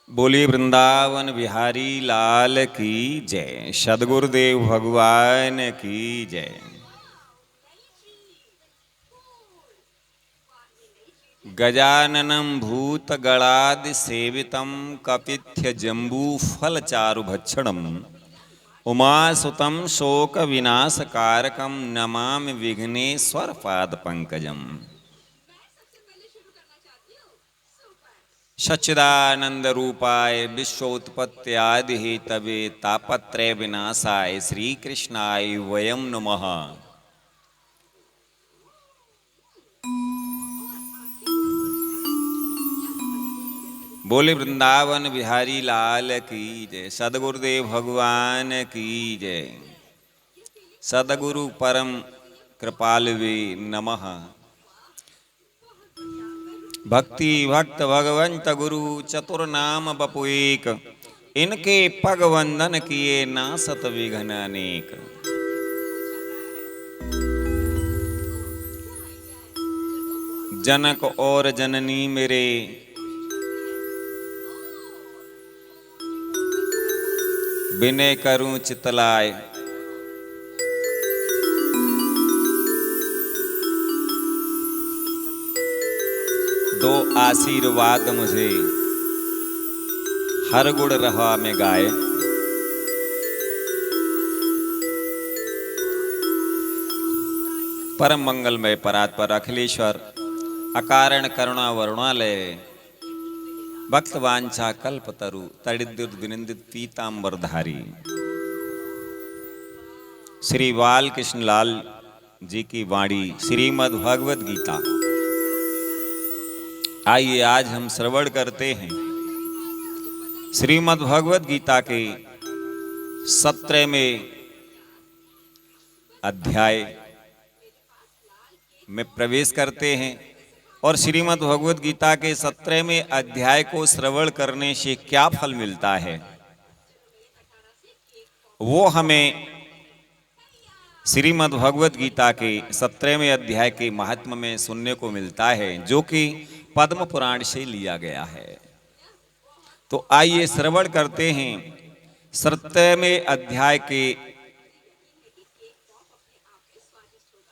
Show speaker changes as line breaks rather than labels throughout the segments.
बोली वृंदावन बिहारी लाल की जय। सदगुरुदेव भगवान की जय। गजाननं भूतगणादि सेवितं कपित्थ जम्बू फल चारु भक्षणम उमासुतं शोक विनाशकारकं नमामि विघ्नेश्वर पाद पंकजम। सच्चिदानंद रूपाय विश्वोत्पत्त्यादि हेतवे तापत्रय विनाशाय श्री कृष्णाय वयं नमः। बोले वृंदावन बिहारी लाल की जय। सदगुरुदेव भगवान की जय। सदगुरु परम कृपालवे नमः। भक्ति भक्त भगवंत गुरु चतुर नाम बपु एक, इनके पग वंदन किए नासत विघ्न अनेक। जनक और जननी मेरे बिने करूं चितलाय, दो आशीर्वाद मुझे हर गुण रहा में गाए। परम मंगलमय परात्पर अखिलेश्वर अकारण करुणा वरुणालय भक्त वांछा कल्पतरु तड़िद्युत विनिंदित पीतांबरधारी श्री बाल कृष्ण लाल जी की वाणी श्रीमद् भगवद गीता। आइए आज हम श्रवण करते हैं श्रीमद् भगवद गीता के 17वें अध्याय में प्रवेश करते हैं और श्रीमद् भगवद गीता के 17वें अध्याय को श्रवण करने से क्या फल मिलता है वो हमें श्रीमद् भगवद गीता के 17वें अध्याय के महात्म्य में सुनने को मिलता है, जो कि पद्म पुराण से लिया गया है। तो आइए श्रवण करते हैं 17वें अध्याय के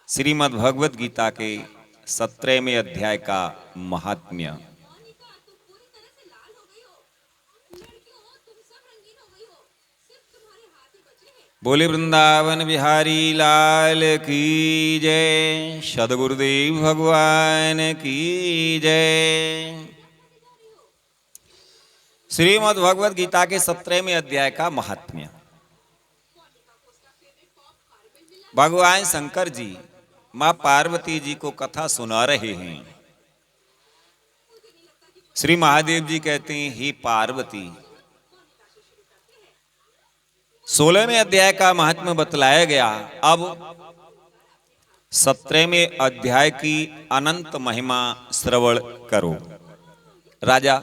श्रीमद् भगवद गीता के 17वें अध्याय का महात्म्य। बोले वृंदावन बिहारी लाल की जय। सदगुरुदेव भगवान की जय। श्रीमद् भगवद गीता के 17वें अध्याय का महात्म्य। भगवान शंकर जी मां पार्वती जी को कथा सुना रहे हैं। श्री महादेव जी कहते हैं, हे पार्वती, 16वें अध्याय का महात्म्य बतलाया गया। अब 17वें अध्याय की अनंत महिमा श्रवण करो। राजा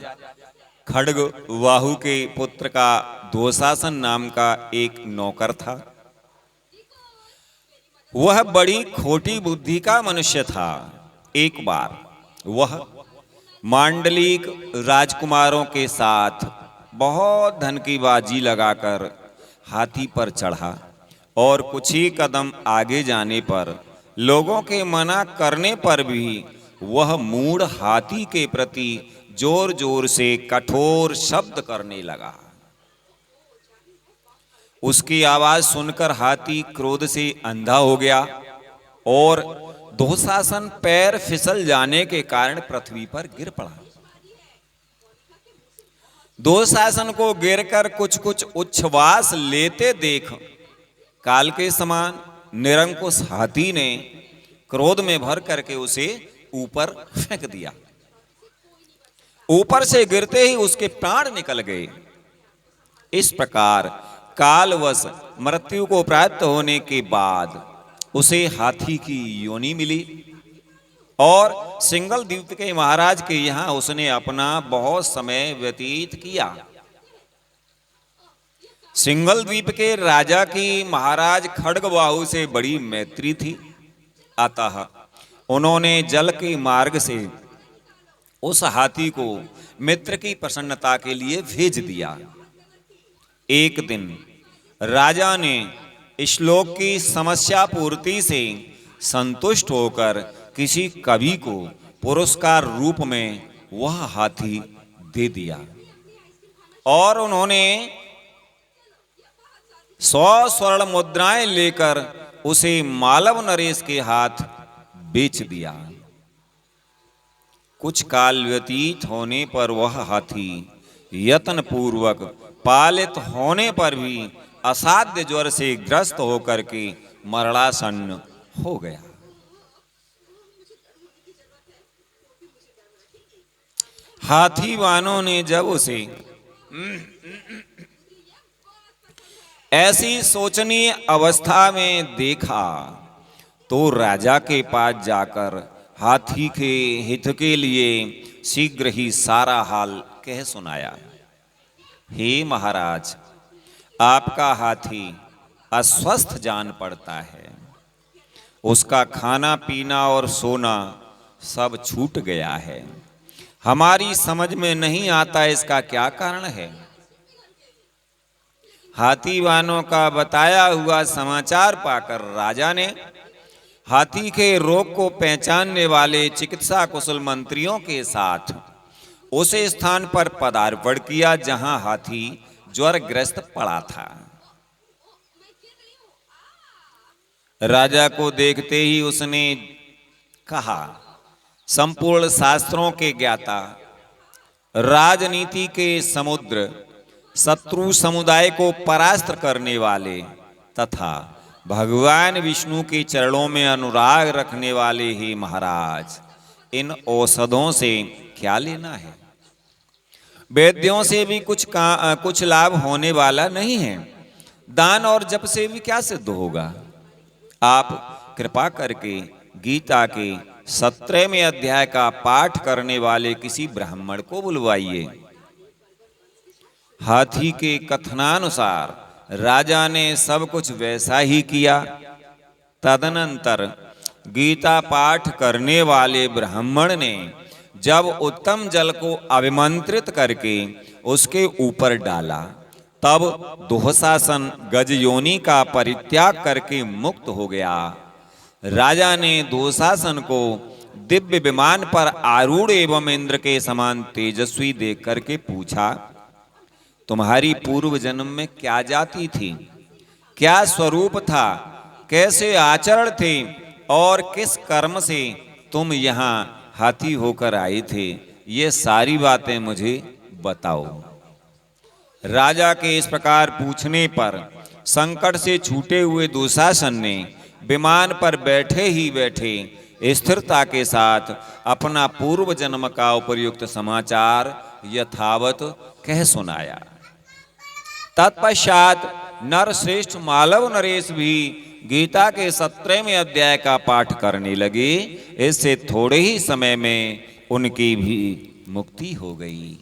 खड्ग वाहु के पुत्र का दुशासन नाम का एक नौकर था। वह बड़ी खोटी बुद्धि का मनुष्य था। एक बार वह मांडलिक राजकुमारों के साथ बहुत धन की बाजी लगाकर हाथी पर चढ़ा और कुछ ही कदम आगे जाने पर लोगों के मना करने पर भी वह मूढ़ हाथी के प्रति जोर जोर से कठोर शब्द करने लगा। उसकी आवाज सुनकर हाथी क्रोध से अंधा हो गया और दुशासन पैर फिसल जाने के कारण पृथ्वी पर गिर पड़ा। दुशासन को गिरकर कुछ कुछ उच्छ्वास लेते देख काल के समान निरंकुश हाथी ने क्रोध में भर करके उसे ऊपर फेंक दिया। ऊपर से गिरते ही उसके प्राण निकल गए। इस प्रकार कालवश मृत्यु को प्राप्त होने के बाद उसे हाथी की योनि मिली और सिंगल द्वीप के महाराज के यहाँ उसने अपना बहुत समय व्यतीत किया। सिंगल द्वीप के राजा की महाराज खड्गवाहु से बड़ी मैत्री थी। अतः उन्होंने जल के मार्ग से उस हाथी को मित्र की प्रसन्नता के लिए भेज दिया। एक दिन राजा ने श्लोक की समस्या पूर्ति से संतुष्ट होकर किसी कवि को पुरस्कार रूप में वह हाथी दे दिया और उन्होंने 100 स्वर्ण मुद्राएं लेकर उसे मालव नरेश के हाथ बेच दिया। कुछ काल व्यतीत होने पर वह हाथी यत्न पूर्वक पालित होने पर भी असाध्य ज्वर से ग्रस्त होकर के मरणासन्न हो गया। हाथीवानों ने जब उसे ऐसी शोचनीय अवस्था में देखा तो राजा के पास जाकर हाथी के हित के लिए शीघ्र ही सारा हाल कह सुनाया। हे महाराज, आपका हाथी अस्वस्थ जान पड़ता है। उसका खाना पीना और सोना सब छूट गया है। हमारी समझ में नहीं आता इसका क्या कारण है। हाथीवानों का बताया हुआ समाचार पाकर राजा ने हाथी के रोग को पहचानने वाले चिकित्सा कुशल मंत्रियों के साथ उस स्थान पर पदार्पण किया जहां हाथी ज्वरग्रस्त पड़ा था। राजा को देखते ही उसने कहा, संपूर्ण शास्त्रों के ज्ञाता, राजनीति के समुद्र, शत्रु समुदाय को परास्त करने वाले तथा भगवान विष्णु के चरणों में अनुराग रखने वाले ही महाराज, इन औषधों से क्या लेना है। वैद्यों से भी कुछ लाभ होने वाला नहीं है। दान और जप से भी क्या सिद्ध होगा। आप कृपा करके गीता के 17वें अध्याय का पाठ करने वाले किसी ब्राह्मण को बुलवाइए। हाथी के कथनानुसार राजा ने सब कुछ वैसा ही किया। तदनंतर गीता पाठ करने वाले ब्राह्मण ने जब उत्तम जल को अभिमंत्रित करके उसके ऊपर डाला, तब दुःशासन गजयोनि का परित्याग करके मुक्त हो गया। राजा ने दुःशासन को दिव्य विमान पर आरूढ़ एवं इंद्र के समान तेजस्वी देख करके पूछा, तुम्हारी पूर्व जन्म में क्या जाति थी, क्या स्वरूप था, कैसे आचरण थे और किस कर्म से तुम यहाँ हाथी होकर आए थे, ये सारी बातें मुझे बताओ। राजा के इस प्रकार पूछने पर संकट से छूटे हुए दुःशासन ने विमान पर बैठे ही बैठे स्थिरता के साथ अपना पूर्व जन्म का उपयुक्त समाचार यथावत कह सुनाया। तत्पश्चात नरश्रेष्ठ मालव नरेश भी गीता के 17वें अध्याय का पाठ करने लगे। इससे थोड़े ही समय में उनकी भी मुक्ति हो गई।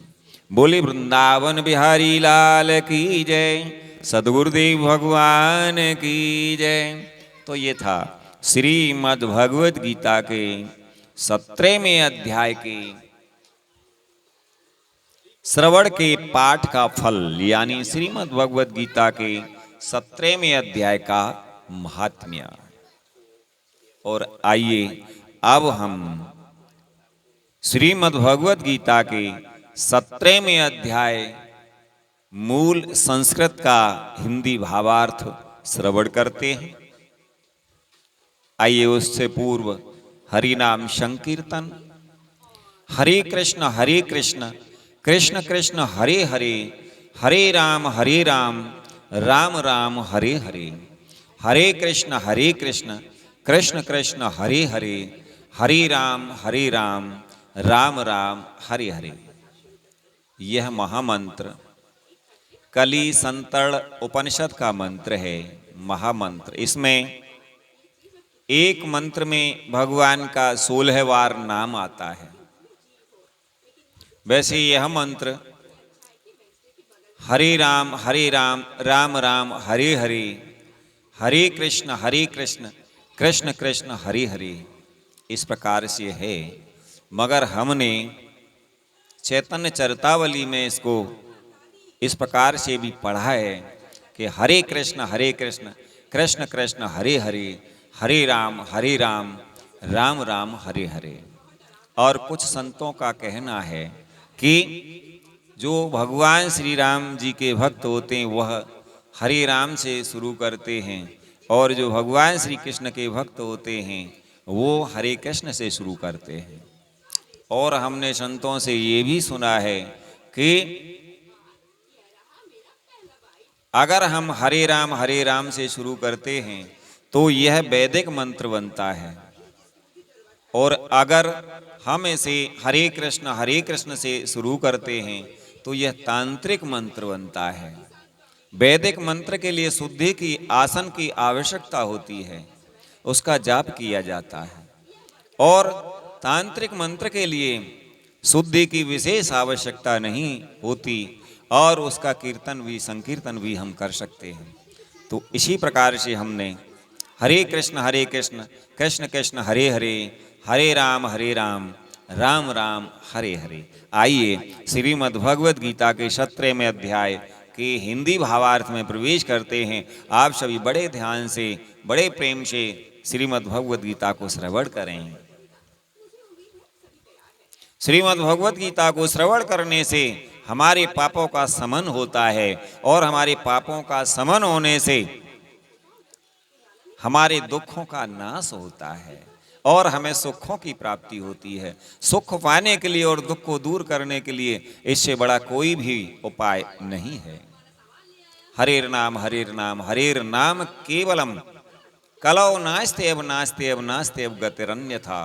बोले वृंदावन बिहारी लाल की जय, सद्गुरुदेव भगवान की जय। तो ये था श्रीमद् भगवद गीता के 17वें अध्याय के श्रवण के पाठ का फल, यानी श्रीमद् भगवद गीता के 17वें अध्याय का महात्म्य। और आइए अब हम श्रीमद् भगवद गीता के 17वें अध्याय मूल संस्कृत का हिंदी भावार्थ श्रवण करते हैं। आइए उससे पूर्व हरि नाम संकीर्तन। हरे कृष्ण कृष्ण कृष्ण हरे हरे, हरे राम राम राम हरे हरे, हरे कृष्ण कृष्ण कृष्ण हरे हरे, हरे राम राम राम हरे हरे। यह महामंत्र कली संतर्ण उपनिषद का मंत्र है, महामंत्र। इसमें एक मंत्र में भगवान का 16वार नाम आता है। वैसे यह मंत्र हरे राम राम राम हरे हरे, हरे कृष्ण कृष्ण कृष्ण हरे हरे, इस प्रकार से है। मगर हमने चैतन्य चरितावली में इसको इस प्रकार से भी पढ़ा है कि हरे कृष्ण कृष्ण कृष्ण हरे हरे, हरे राम राम राम हरे हरे। और कुछ संतों का कहना है कि जो भगवान श्री राम जी के भक्त होते हैं वह हरे राम से शुरू करते हैं, और जो भगवान श्री कृष्ण के भक्त होते हैं वो हरे कृष्ण से शुरू करते हैं। और हमने संतों से ये भी सुना है कि अगर हम हरे राम से शुरू करते हैं तो यह वैदिक मंत्र बनता है, और अगर हम इसे हरे कृष्ण से शुरू करते हैं तो यह तांत्रिक मंत्र बनता है। वैदिक मंत्र के लिए शुद्धि की आसन की आवश्यकता होती है, उसका जाप किया जाता है, और तांत्रिक मंत्र के लिए शुद्धि की विशेष आवश्यकता नहीं होती, और उसका कीर्तन भी संकीर्तन भी हम कर सकते हैं। तो इसी प्रकार से हमने हरे कृष्ण कृष्ण कृष्ण हरे हरे, हरे राम राम राम हरे हरे। आइए श्रीमद् भगवद गीता के 17वें अध्याय के हिंदी भावार्थ में प्रवेश करते हैं। आप सभी बड़े ध्यान से, बड़े प्रेम से श्रीमद् भगवद गीता को श्रवण करें। श्रीमद् भगवद गीता को श्रवण करने से हमारे पापों का शमन होता है, और हमारे पापों का शमन होने से हमारे दुखों का नाश होता है, और हमें सुखों की प्राप्ति होती है। सुख पाने के लिए और दुख को दूर करने के लिए इससे बड़ा कोई भी उपाय नहीं है। हरेर नाम केवलम कलौ नास्ते अब गतिरन्यथा।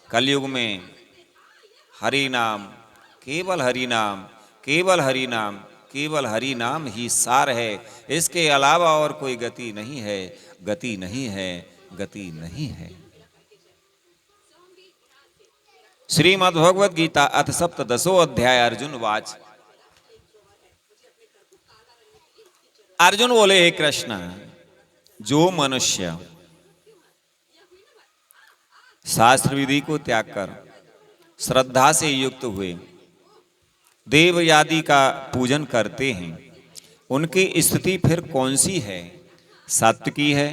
कलयुग में हरि नाम, केवल हरि नाम ही सार है। इसके अलावा और कोई गति नहीं है, गति नहीं है। श्रीमद् भगवद गीता अथ सप्तदशो अध्याय। अर्जुन वाच। अर्जुन बोले, हे कृष्ण, जो मनुष्य शास्त्र विधि को त्याग कर श्रद्धा से युक्त हुए देव आदि का पूजन करते हैं, उनकी स्थिति फिर कौन सी है? सात्विकी है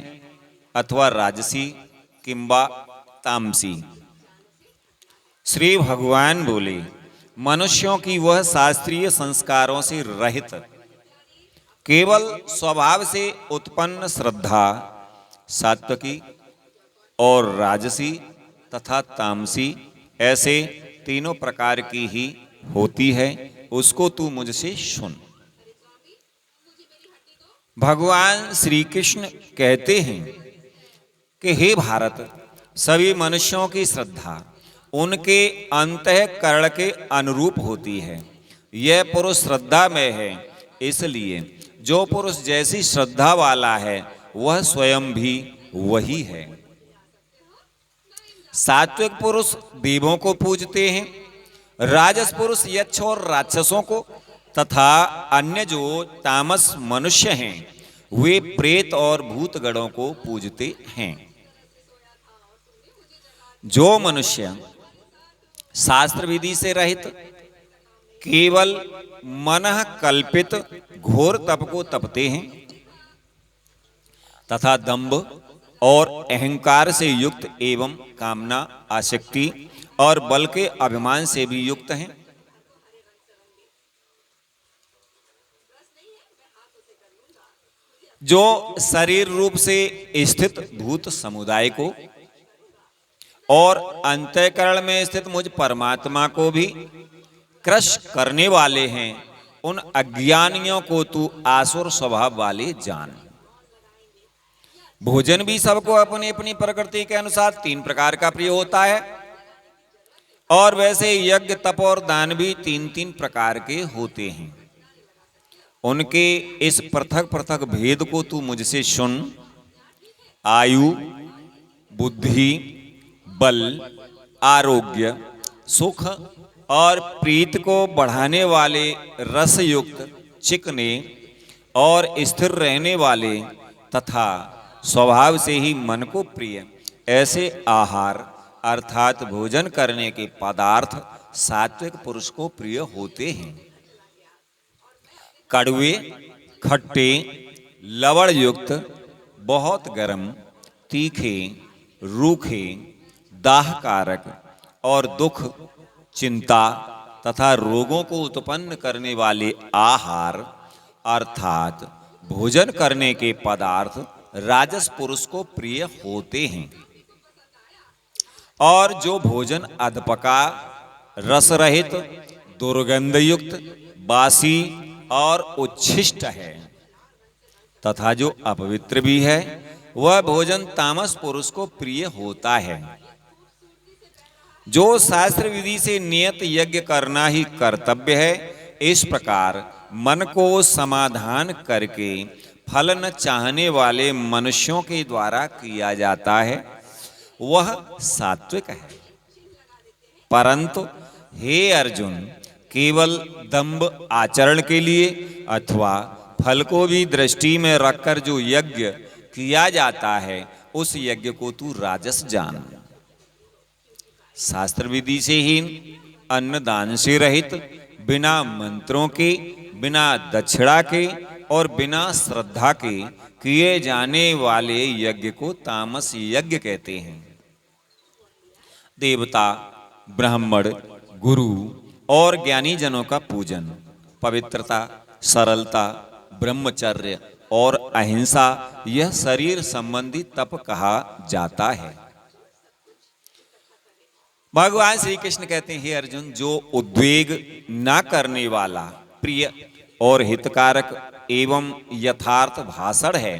अथवा राजसी किंबा तामसी? श्री भगवान बोले, मनुष्यों की वह शास्त्रीय संस्कारों से रहित केवल स्वभाव से उत्पन्न श्रद्धा सात्विकी और राजसी तथा तामसी, ऐसे तीनों प्रकार की ही होती है। उसको तू मुझसे सुन। भगवान श्री कृष्ण कहते हैं कि हे भारत, सभी मनुष्यों की श्रद्धा उनके अंतःकरण के अनुरूप होती है। यह पुरुष श्रद्धा में है, इसलिए जो पुरुष जैसी श्रद्धा वाला है वह स्वयं भी वही है। सात्विक पुरुष देवों को पूजते हैं, राजस पुरुष यक्ष और राक्षसों को, तथा अन्य जो तामस मनुष्य हैं वे प्रेत और भूतगणों को पूजते हैं। जो मनुष्य शास्त्र विधि से रहित केवल मनः कल्पित घोर तप को तपते हैं तथा दंभ और अहंकार से युक्त एवं कामना, आसक्ति और बल के अभिमान से भी युक्त हैं, जो शरीर रूप से स्थित भूत समुदाय को और अंतःकरण में स्थित मुझ परमात्मा को भी क्रश करने वाले हैं, उन अज्ञानियों को तू आसुर स्वभाव वाले जान। भोजन भी सबको अपनी अपनी प्रकृति के अनुसार 3 प्रकार का प्रिय होता है, और वैसे यज्ञ तप और दान भी 3-3 प्रकार के होते हैं। उनके इस पृथक पृथक भेद को तू मुझसे सुन। आयु, बुद्धि, बल, आरोग्य, सुख और प्रीत को बढ़ाने वाले, रसयुक्त, चिकने और स्थिर रहने वाले तथा स्वभाव से ही मन को प्रिय ऐसे आहार अर्थात भोजन करने के पदार्थ सात्विक पुरुष को प्रिय होते हैं। कड़वे, खट्टे, लवण युक्त, बहुत गर्म, तीखे, रूखे, दाहकारक और दुख, चिंता तथा रोगों को उत्पन्न करने वाले आहार अर्थात भोजन करने के पदार्थ राजस पुरुष को प्रिय होते हैं। और जो भोजन अधपका, रस रहित, दुर्गंध युक्त, बासी और उच्छिष्ट है तथा जो अपवित्र भी है, वह भोजन तामस पुरुष को प्रिय होता है। जो शास्त्र विधि से नियत यज्ञ करना ही कर्तव्य है, इस प्रकार मन को समाधान करके फल न चाहने वाले मनुष्यों के द्वारा किया जाता है, वह सात्विक है। परंतु हे अर्जुन, केवल दंभ आचरण के लिए अथवा फल को भी दृष्टि में रखकर जो यज्ञ किया जाता है, उस यज्ञ को तू राजस जान। शास्त्र विधि से हीन, अन्नदान से रहित, बिना मंत्रों के, बिना दक्षिणा के और बिना श्रद्धा के किए जाने वाले यज्ञ को तामस यज्ञ कहते हैं। देवता, ब्राह्मण, गुरु और ज्ञानी जनों का पूजन, पवित्रता, सरलता, ब्रह्मचर्य और अहिंसा, यह शरीर संबंधी तप कहा जाता है। भगवान श्री कृष्ण कहते हैं, हे अर्जुन, जो उद्वेग न करने वाला, प्रिय और हितकारक एवं यथार्थ भाषण है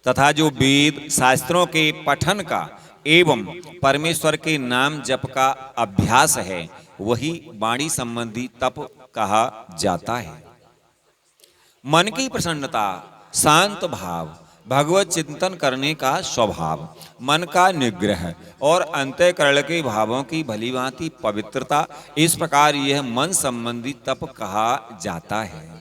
तथा जो वेद शास्त्रों के पठन का एवं परमेश्वर के नाम जप का अभ्यास है, वही वाणी संबंधी तप कहा जाता है। मन की प्रसन्नता, शांत भाव, भगवत चिंतन करने का स्वभाव, मन का निग्रह और अंतःकरण के भावों की भलीभांति पवित्रता, इस प्रकार यह मन संबंधी तप कहा जाता है।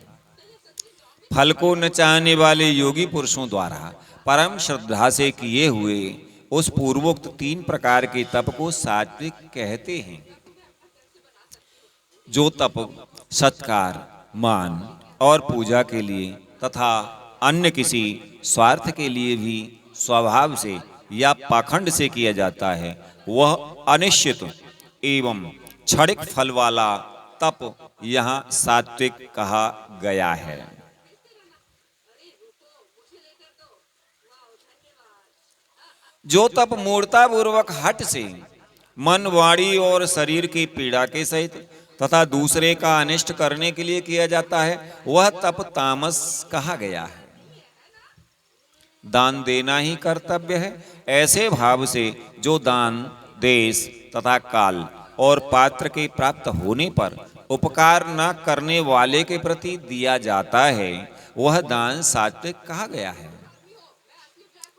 फल को न चाहने वाले योगी पुरुषों द्वारा परम श्रद्धा से किए हुए उस पूर्वोक्त 3 प्रकार के तप को सात्विक कहते हैं। जो तप सत्कार, मान और पूजा के लिए तथा अन्य किसी स्वार्थ के लिए भी स्वभाव से या पाखंड से किया जाता है, वह अनिश्चित एवं क्षणिक फल वाला तप यहाँ सात्विक कहा गया है। जो तप मूर्ता पूर्वक हठ से मन, वाणी और शरीर की पीड़ा के सहित तथा दूसरे का अनिष्ट करने के लिए किया जाता है, वह तप तामस कहा गया है। दान देना ही कर्तव्य है, ऐसे भाव से जो दान देश तथा काल और पात्र के प्राप्त होने पर उपकार न करने वाले के प्रति दिया जाता है, वह दान सात्विक कहा गया है।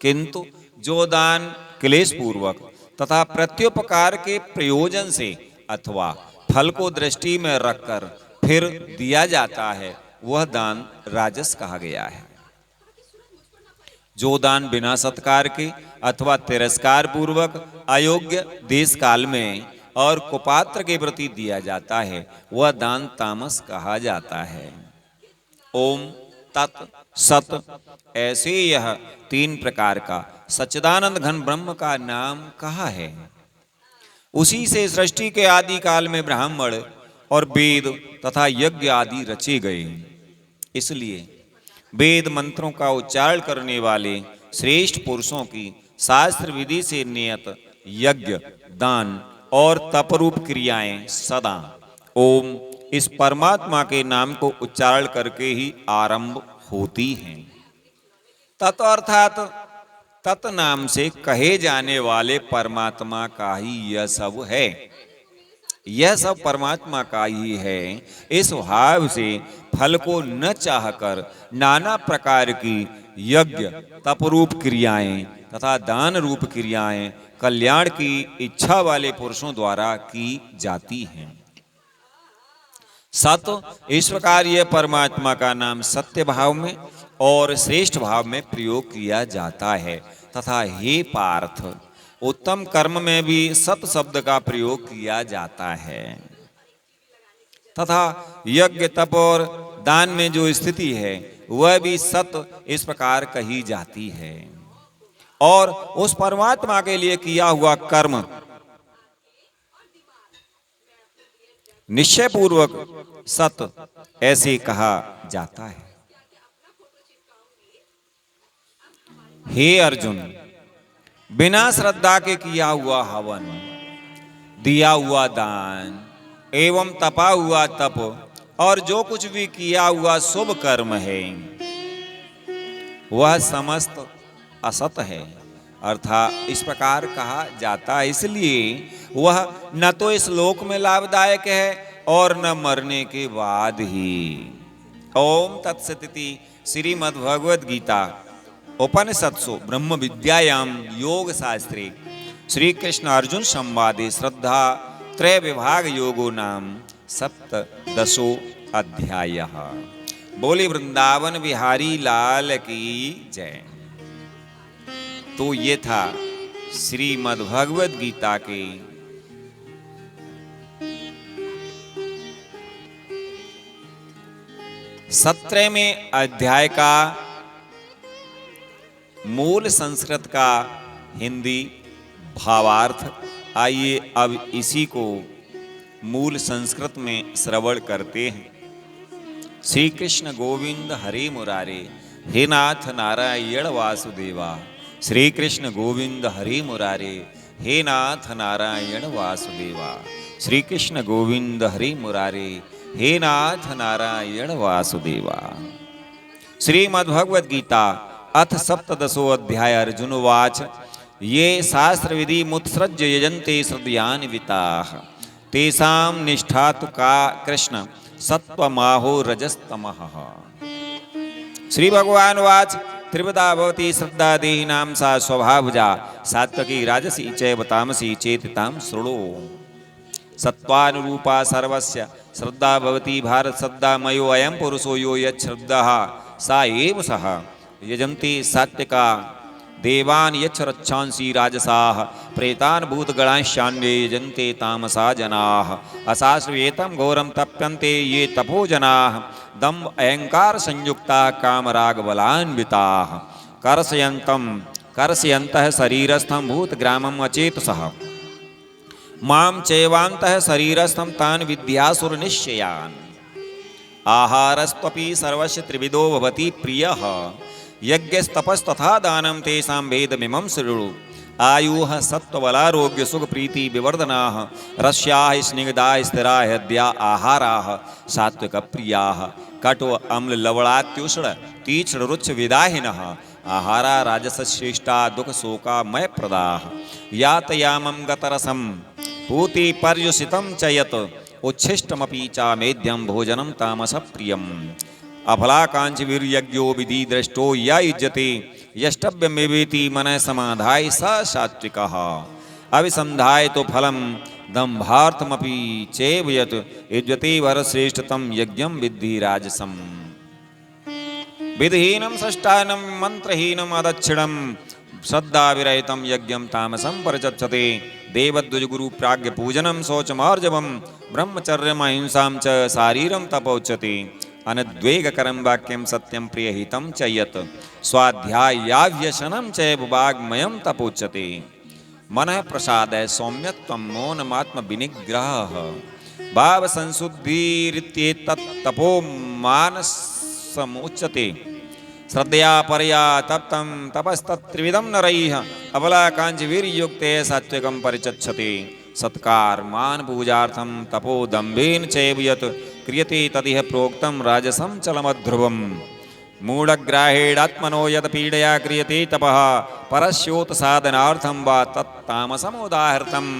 किंतु जो दान क्लेश पूर्वक तथा प्रत्युपकार के प्रयोजन से अथवा फल को दृष्टि में रखकर फिर दिया जाता है, वह दान राजस कहा गया है। जो दान बिना सत्कार के अथवा तिरस्कार पूर्वक अयोग्य देश काल में और कुपात्र के प्रति दिया जाता है, वह दान तामस कहा जाता है। ओम तत् सत, ऐसे यह 3 प्रकार का सच्चिदानंद घन ब्रह्म का नाम कहा है। उसी से सृष्टि के आदि काल में ब्राह्मण और वेद तथा यज्ञ आदि रचे गए। इसलिए वेद मंत्रों का उच्चारण करने वाले श्रेष्ठ पुरुषों की शास्त्र विधि से नियत यज्ञ, दान और तपरूप क्रियाएं सदा ओम इस परमात्मा के नाम को उच्चारण करके ही आरंभ होती हैं। तत् अर्थात तत् नाम से कहे जाने वाले परमात्मा का ही यह सब है। यह सब परमात्मा का ही है। इस भाव से फल को न चाहकर नाना प्रकार की यज्ञ, तपरूप क्रियाएं तथा दान रूप क्रियाएं कल्याण की इच्छा वाले पुरुषों द्वारा की जाती हैं। सत, इस प्रकार यह परमात्मा का नाम सत्य भाव में और श्रेष्ठ भाव में प्रयोग किया जाता है। तथा हे पार्थ, उत्तम कर्म में भी सत शब्द का प्रयोग किया जाता है तथा यज्ञ तप और दान में जो स्थिति है वह भी सत इस प्रकार कही जाती है। और उस परमात्मा के लिए किया हुआ कर्म निश्चय पूर्वक सत ऐसे कहा जाता है। हे अर्जुन, बिना श्रद्धा के किया हुआ हवन, दिया हुआ दान एवं तपा हुआ तप और जो कुछ भी किया हुआ शुभ कर्म है वह समस्त असत है। अर्थात इस प्रकार कहा जाता है इसलिए वह न तो इस लोक में लाभदायक है और न मरने के बाद ही। ओम तत्सदिति श्रीमद्भगवद गीता उपनिषत्सु ब्रह्म विद्यायां योग शास्त्रे श्री कृष्ण अर्जुन संवादे श्रद्धा त्रय विभाग योगो नाम सप्तदशो अध्यायः। बोले वृंदावन बिहारी लाल की जय। तो ये था श्रीमद् भगवद गीता के 17वें अध्याय का मूल संस्कृत का हिंदी भावार्थ। आइए अब इसी को मूल संस्कृत में श्रवण करते हैं। श्री कृष्ण गोविंद हरे मुरारे, हे नाथ नारायण वासुदेवा। श्री कृष्ण गोविंद हरे मुरारे, हे नाथ नारायण वासुदेवा। श्री कृष्ण गोविंद हरे मुरारे, हे नाथ नारायण वासुदेवा। श्रीमद्भगवद गीता अथ सप्तदशो अध्याय। अर्जुन उवाच ये शास्त्र विधि मुत्सृज्य यजन्ते श्रद्धयान्विताः तेषां निष्ठा तु का कृष्ण सत्वमाहो रजस्तमः। श्री भगवान वाच त्रिविधा भवति श्रद्धा देहिनां सा स्वभावजा सात्वकी राजसी चैव तामसी चेतितां शृणु। सत्वानुरूपा सर्वस्य श्रद्धा भवति भारत। श्रद्धा मयो अयं पुरुषो यो यच्छ्रद्धः सा एव सः यजन्ति सात्विका देवान् यच्छ रक्षांसि राजसाः प्रेतान् भूतगणांश्चान्ये यजन्ते तामसा जनाः। अशास्त्रवेतं घोरं तप्यन्ते ये तपो जनाः दम्भ अहंकार संयुक्ता कामरागबलान्विताः कर्षयन्तः शरीरस्थं भूतग्रामम् अचेतसः मां चैवान्तः शरीरस्थं तान् विद्यासुरनिश्चयान्। आहारस्त्वपि सर्वस्य त्रिविधो भवति प्रियः यज्ञस्तपस्तथा दानं तेषां भेदमिमं शृणु। आयुः सत्त्वबलारोग्य सुखप्रीति विवर्धनाः रस्याः स्निग्धाः स्थिराः हृद्या आहाराः सात्विकप्रियाः कटु अम्ल लवणात्युष्ण तीक्ष्ण रुच्छ विदाहिनः आहारा राजसश्रेष्ठा दुःखशोकामयप्रदाः यातयामं गतरसं पूतिपर्युषितं च यत् उच्छिष्टमपि च मेध्यं भोजनं तामसप्रियम्। अफलाकांक्षी वीर्यज्ञो विधि दृष्टो या युज्यते यष्टव्यमेवेति मनः समाधाय स सात्विकः। अभिसंधाय तो फलं दम्भार्थमपि चैव यत् युज्यते वरश्रेष्ठतं यज्ञं विद्धि राजसम्। विधिहीनं सृष्टानं मंत्रहीनं अदक्षिणं श्रद्धाविरहितं यज्ञं तामसं परिचक्षते। देवद्वज गुरु प्राज्ञ पूजनं शौचमार्जवं ब्रह्मचर्यमहिंसां च शारीरं तपोच्यते। अनद्वेगकरं वाक्यं सत्यं प्रियहितं च यत् स्वाध्यायाव्यसनं च वाग्मयं तपोच्यते। मनः प्रसादः सौम्यत्वं मौनमात्मविनिग्रहः भावसंशुद्धिरित्येतत् तपो मानसमुच्यते। श्रद्धया परया तप्तं तपस्तत्त्रिविधं नरैः अबलाकाञ्चवीर्युक्ते सात्विकं परिचक्षते। सत्कारमान पूजार्थं तपो दम्भेन चैव यत् क्रियते तदिह प्रोक्तं राजसं चलमध्रुवम्। मूढग्राहेणात्मनो यत् पीडया क्रियते तपः परस्योत्साधनार्थं वा तत्तामसमुदाहृतम्।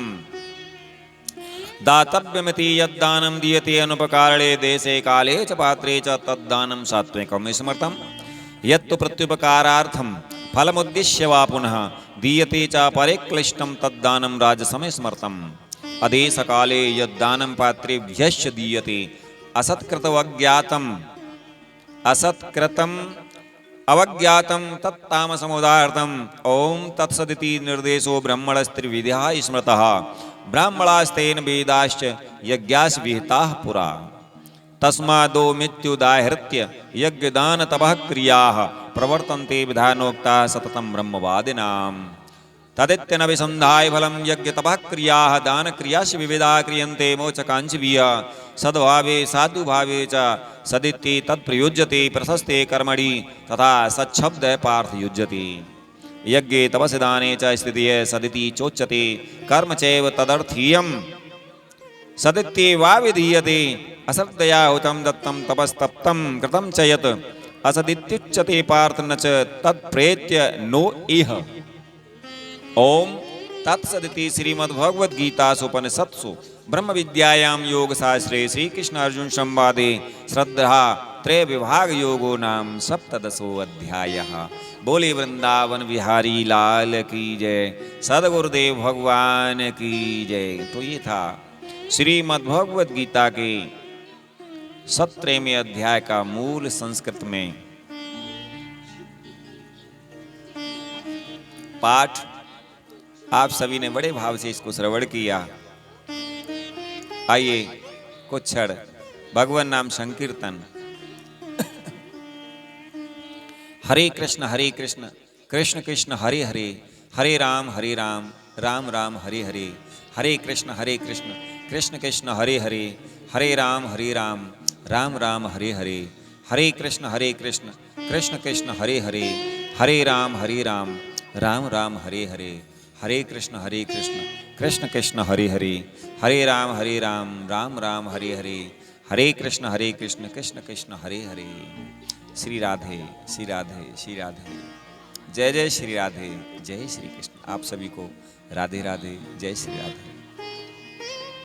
दातव्यमिति यद्दानं दीयते अनुपकारणे देशे काले च पात्रे च तद्दानं सात्विकं स्मृतम्। यत्तु प्रत्युपकारार्थं फलमुद्दिश्य वा पुनः दीयते च परिक्लिष्टं तद्दानं राजसं स्मृतम्। अदेशकाले यद्दानं पात्रेभ्यश्च दीयते असत्कृतमज्ञातम् असत्कृतं अवज्ञातं तत्तामसमुदाहृतम् ओम तत्सदिति निर्देशो ब्रह्मणस्त्रिविधा स्मृतः ब्राह्मणास्तेन वेदाश्च यज्ञास् विहिताः पुरा तस्मादो मित्युदाहृत्य यज्ञदान तपः क्रियाः प्रवर्तन्ते विधानोक्ताः सततं ब्रह्मवादिनाम् तदित्यनभिसन्धाय फलं यज्ञ तपः क्रियाः दान क्रियाश्च विविधा क्रियन्ते मोचकाञ्चवीय सद्भावे साधुभावे च सदिति तत्प्रयुज्यते प्रशस्ते कर्मणि तथा सच्छब्द पार्थ युज्यते यज्ञे तपसि दाने च स्थितिः सदिति चोच्यते कर्म चैव तदर्थीयम् सदित्येवा विधीयते असद्दया हुतं दत्तं तपस्तप्तं कृतं च यत् असदित्युच्यते पार्थ न च तत्प्रेत्य नो इह ओम तत्सदिति श्रीमद्भगवद्गीतासु ब्रह्म विद्यायां योग शास्त्रे श्री कृष्ण अर्जुन संवादे श्रद्धा त्रय विभाग योगो नाम सप्तदशो अध्यायः। बोले वृंदावन बिहारी लाल की जय, सदगुरुदेव भगवान की जय। तो ये था श्रीमद्भगवद गीता के 17वें अध्याय का मूल संस्कृत में पाठ। आप सभी ने बड़े भाव से इसको श्रवण किया। आइए कुछ क्षण भगवान नाम संकीर्तन। हरे कृष्ण कृष्ण कृष्ण हरे हरे, हरे राम राम राम हरे हरे, हरे कृष्ण कृष्ण कृष्ण हरे हरे, हरे राम राम राम हरे हरे, हरे कृष्ण कृष्ण कृष्ण हरे हरे, हरे राम राम राम हरे हरे, हरे कृष्ण कृष्ण कृष्ण हरे हरे, हरे राम राम राम हरे हरे, हरे कृष्ण कृष्ण कृष्ण हरे हरे। श्री राधे श्री राधे श्री राधे। जय जय श्री राधे, जय श्री कृष्ण। आप सभी को राधे राधे, जय श्री राधे।